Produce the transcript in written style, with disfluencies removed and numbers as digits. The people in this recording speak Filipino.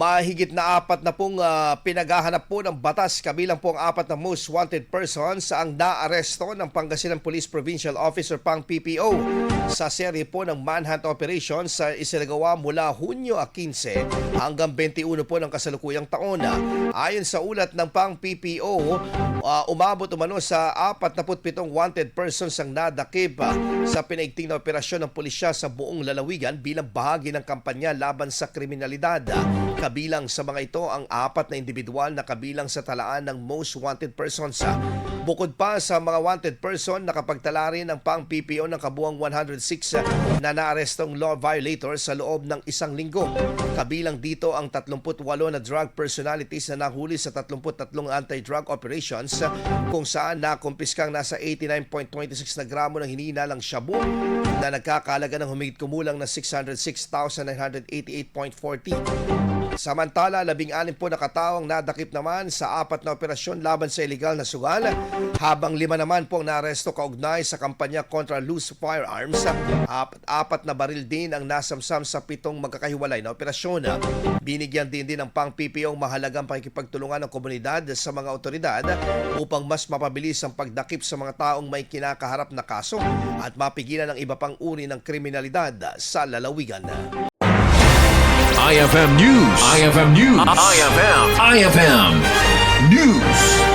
Mahigit na 4 na pong pinaghahanap po ng batas kabilang po ang 4 na most wanted persons ang naaresto ng Pangasinan Police Provincial Officer Pang PPO sa serye po ng manhunt operations sa isinagawa mula Hunyo 15 hanggang 21 po ng kasalukuyang taon. Ayon sa ulat ng Pang PPO, umabot umano sa 47 wanted persons ang nadakip sa pinaigting na operasyon ng pulisya sa buong lalawigan bilang bahagi ng kampanya laban sa kriminalidad. Kabilang sa mga ito ang 4 na individual na kabilang sa talaan ng most wanted persons. Bukod pa sa mga wanted person, nakapagtala rin ng Pang PPO ng kabuang 106 na naarestong law violators sa loob ng isang linggo. Kabilang dito ang 38 na drug personalities na nahuli sa 33 anti-drug operations kung saan nakumpiskang nasa 89.26 na gramo ng hinihinalang shabu na nagkakalaga ng humigit kumulang na 606,988.40. Samantala, 16 po na katao ang nadakip naman sa 4 na operasyon laban sa iligal na sugal, habang 5 naman po ang naaresto kaugnay sa kampanya kontra loose firearms. 4 na baril din ang nasamsam sa 7 magkakahiwalay na operasyon. Binigyan din ng Pang PPO ang mahalagang pakikipagtulungan ng komunidad sa mga otoridad upang mas mapabilis ang pagdakip sa mga taong may kinakaharap na kaso at mapigilan ang iba pang uri ng kriminalidad sa lalawigan. IFM News. IFM News. IFM News.